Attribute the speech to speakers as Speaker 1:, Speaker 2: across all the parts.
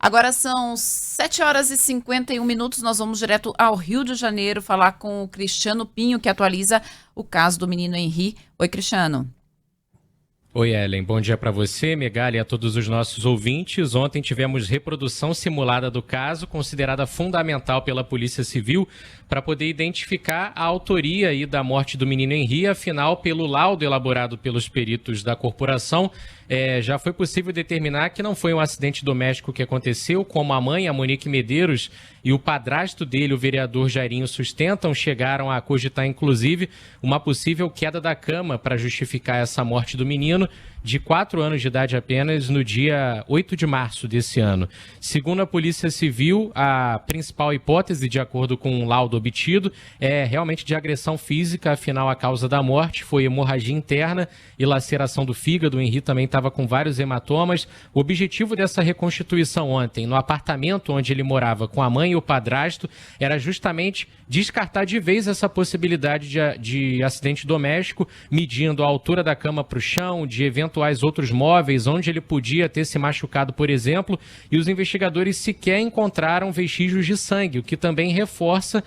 Speaker 1: Agora são 7 horas e 51 minutos. Nós vamos direto ao Rio de Janeiro falar com o Cristiano Pinho, que atualiza o caso do menino Henri. Oi, Cristiano.
Speaker 2: Oi, Ellen. Bom dia para você, Megali, e a todos os nossos ouvintes. Ontem tivemos reprodução simulada do caso, considerada fundamental pela Polícia Civil para poder identificar a autoria aí da morte do menino Henri. Afinal, pelo laudo elaborado pelos peritos da corporação, já foi possível determinar que não foi um acidente doméstico que aconteceu, como a mãe, a Monique Medeiros, e o padrasto dele, o vereador Jairinho, sustentam. Chegaram a cogitar, inclusive, uma possível queda da cama para justificar essa morte do menino, de 4 anos de idade apenas, no dia 8 de março desse ano. Segundo a Polícia Civil, a principal hipótese, de acordo com o laudo obtido, é realmente de agressão física. Afinal, a causa da morte foi hemorragia interna e laceração do fígado. O Henri também estava com vários hematomas. O objetivo dessa reconstituição ontem, no apartamento onde ele morava com a mãe e o padrasto, era justamente descartar de vez essa possibilidade de acidente doméstico, medindo a altura da cama para o chão, de eventuais outros móveis onde ele podia ter se machucado, por exemplo, e os investigadores sequer encontraram vestígios de sangue, o que também reforça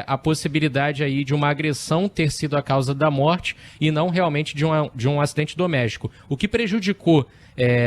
Speaker 2: a possibilidade aí de uma agressão ter sido a causa da morte e não realmente de um acidente doméstico. O que prejudicou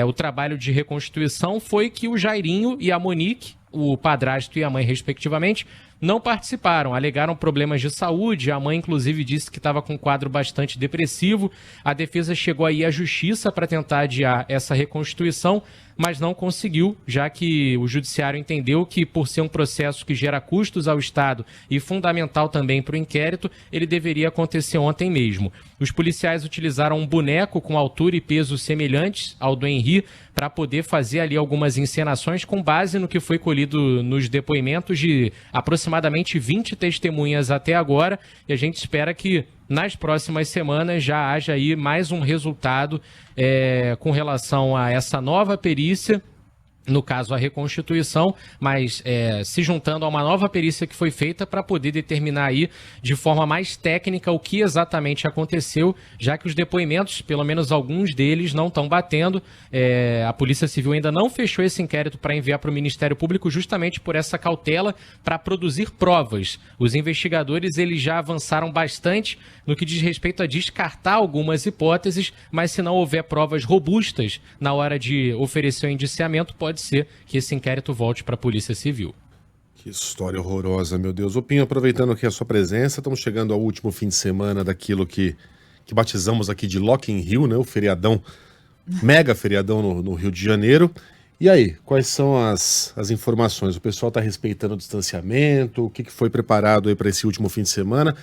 Speaker 2: o trabalho de reconstituição foi que o Jairinho e a Monique, o padrasto e a mãe, respectivamente, não participaram, alegaram problemas de saúde. A mãe, inclusive, disse que estava com um quadro bastante depressivo. A defesa chegou aí à justiça para tentar adiar essa reconstituição, mas não conseguiu, já que o judiciário entendeu que, por ser um processo que gera custos ao Estado e fundamental também para o inquérito, ele deveria acontecer ontem mesmo. Os policiais utilizaram um boneco com altura e peso semelhantes ao do Henri para poder fazer ali algumas encenações com base no que foi colhido nos depoimentos de aproximadamente 20 testemunhas até agora, e a gente espera que nas próximas semanas já haja aí mais um resultado com relação a essa nova perícia, no caso a reconstituição, mas se juntando a uma nova perícia que foi feita para poder determinar aí de forma mais técnica o que exatamente aconteceu, já que os depoimentos, pelo menos alguns deles, não estão batendo. A Polícia Civil ainda não fechou esse inquérito para enviar para o Ministério Público, justamente por essa cautela para produzir provas. Os investigadores eles já avançaram bastante no que diz respeito a descartar algumas hipóteses, mas se não houver provas robustas na hora de oferecer o indiciamento, pode ser que esse inquérito volte para a Polícia Civil.
Speaker 3: Que história horrorosa, meu Deus. Ô Pinho, aproveitando aqui a sua presença, estamos chegando ao último fim de semana daquilo que batizamos aqui de Lock in Rio, né? O feriadão, mega feriadão no Rio de Janeiro. E aí, quais são as informações? O pessoal está respeitando o distanciamento? O que foi preparado aí para esse último fim de semana?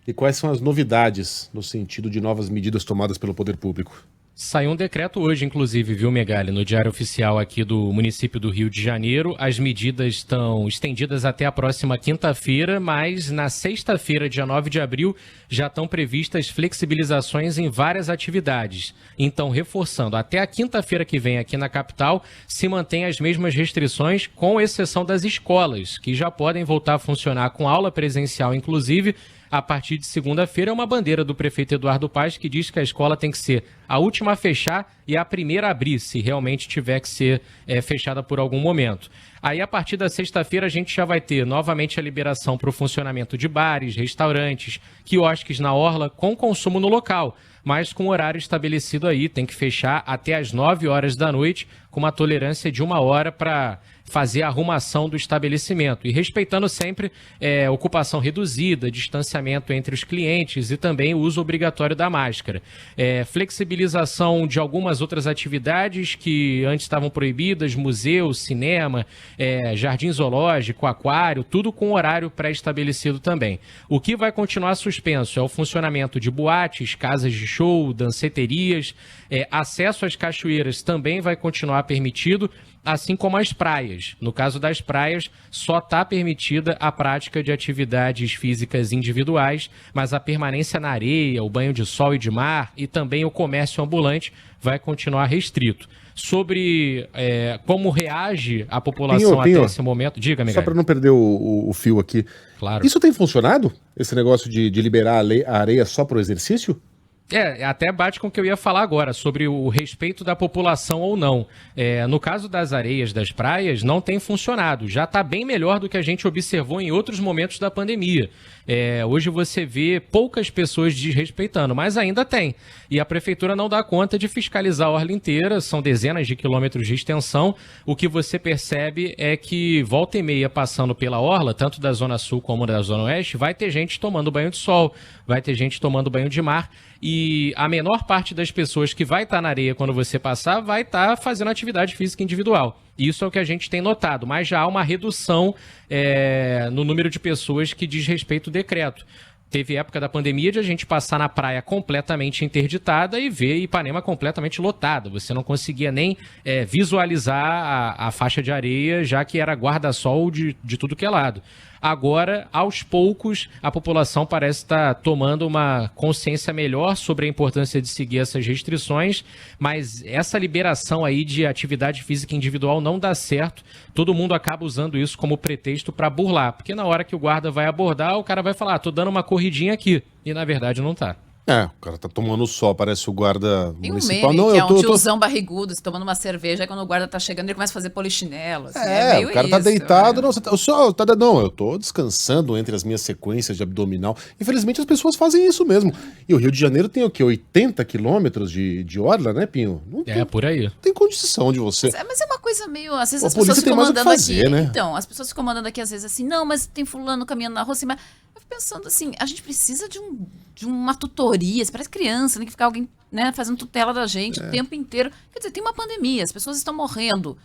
Speaker 3: E quais são as novidades no sentido de novas medidas tomadas pelo poder público?
Speaker 2: Saiu um decreto hoje, inclusive, viu, Megali, no Diário Oficial aqui do município do Rio de Janeiro. As medidas estão estendidas até a próxima quinta-feira, mas na sexta-feira, dia 9 de abril, já estão previstas flexibilizações em várias atividades. Então, reforçando, até a quinta-feira que vem aqui na capital, se mantém as mesmas restrições, com exceção das escolas, que já podem voltar a funcionar com aula presencial, inclusive. A partir de segunda-feira, é uma bandeira do prefeito Eduardo Paes que diz que a escola tem que ser a última a fechar e a primeira a abrir, se realmente tiver que ser fechada por algum momento. Aí, a partir da sexta-feira, a gente já vai ter novamente a liberação para o funcionamento de bares, restaurantes, quiosques na orla, com consumo no local, mas com horário estabelecido aí, tem que fechar até às 9 horas da noite, com uma tolerância de 1 hora para fazer a arrumação do estabelecimento e respeitando sempre ocupação reduzida, distanciamento entre os clientes e também o uso obrigatório da máscara. Flexibilização de algumas outras atividades que antes estavam proibidas, museu, cinema, jardim zoológico, aquário, tudo com horário pré-estabelecido também. O que vai continuar suspenso é o funcionamento de boates, casas de show, danceterias, acesso às cachoeiras também vai continuar permitido, assim como as praias. No caso das praias, só está permitida a prática de atividades físicas individuais, mas a permanência na areia, o banho de sol e de mar e também o comércio ambulante vai continuar restrito. Sobre como reage a população
Speaker 3: Pinho,
Speaker 2: até esse momento... Diga, Miguel.
Speaker 3: Só para não perder o fio aqui.
Speaker 2: Claro.
Speaker 3: Isso tem funcionado? Esse negócio de liberar a areia só para o exercício?
Speaker 2: Até bate com o que eu ia falar agora, sobre o respeito da população ou não. No caso das areias das praias, não tem funcionado. Já está bem melhor do que a gente observou em outros momentos da pandemia. Hoje você vê poucas pessoas desrespeitando, mas ainda tem. E a prefeitura não dá conta de fiscalizar a orla inteira, são dezenas de quilômetros de extensão. O que você percebe é que volta e meia passando pela orla, tanto da Zona Sul como da Zona Oeste, vai ter gente tomando banho de sol, vai ter gente tomando banho de mar. E a menor parte das pessoas que vai estar na areia quando você passar vai estar fazendo atividade física individual. Isso é o que a gente tem notado, mas já há uma redução no número de pessoas que diz respeito ao decreto. Teve época da pandemia de a gente passar na praia completamente interditada e ver Ipanema completamente lotada. Você não conseguia nem visualizar a faixa de areia, já que era guarda-sol de tudo que é lado. Agora, aos poucos, a população parece estar tomando uma consciência melhor sobre a importância de seguir essas restrições, mas essa liberação aí de atividade física individual não dá certo. Todo mundo acaba usando isso como pretexto para burlar, porque na hora que o guarda vai abordar, o cara vai falar, tô dando uma corridinha aqui, e na verdade não tá.
Speaker 3: O cara tá tomando sol, parece o guarda
Speaker 1: Tem
Speaker 3: municipal.
Speaker 1: Meme,
Speaker 3: Não,
Speaker 1: que
Speaker 3: eu
Speaker 1: é
Speaker 3: tô,
Speaker 1: um
Speaker 3: eu tô...
Speaker 1: tiozão barrigudo, se tomando uma cerveja, aí quando o guarda tá chegando, ele começa a fazer polichinelo. Assim, meio
Speaker 3: o cara tá
Speaker 1: isso,
Speaker 3: deitado, não, eu tô descansando entre as minhas sequências de abdominal. Infelizmente as pessoas fazem isso mesmo. E o Rio de Janeiro tem o quê? 80 quilômetros de orla, né, Pinho? Não tem,
Speaker 2: por aí.
Speaker 3: Não tem condição de você.
Speaker 1: Mas é uma coisa meio... Às vezes
Speaker 3: A
Speaker 1: as pessoas
Speaker 3: polícia tem
Speaker 1: ficam
Speaker 3: mais o que
Speaker 1: mandando
Speaker 3: fazer,
Speaker 1: aqui...
Speaker 3: né?
Speaker 1: Então, as pessoas ficam mandando aqui às vezes assim, não, mas tem fulano caminhando na rua, assim, mas... Eu fico pensando assim, a gente precisa de uma tutoria, você parece criança, tem que ficar alguém, né, fazendo tutela da gente o tempo inteiro. Quer dizer, tem uma pandemia, as pessoas estão morrendo.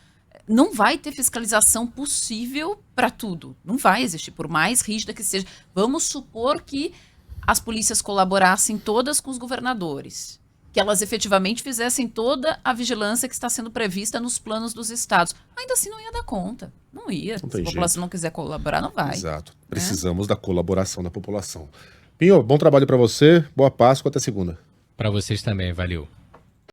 Speaker 1: Não vai ter fiscalização possível para tudo. Não vai existir, por mais rígida que seja. Vamos supor que as polícias colaborassem todas com os governadores, que elas efetivamente fizessem toda a vigilância que está sendo prevista nos planos dos estados. Ainda assim não ia dar conta. Não ia.
Speaker 3: Não
Speaker 1: Se a população não quiser colaborar, não vai.
Speaker 3: Exato. Precisamos da colaboração da população. Pinho, bom trabalho para você, boa Páscoa, até segunda.
Speaker 2: Para vocês também, valeu.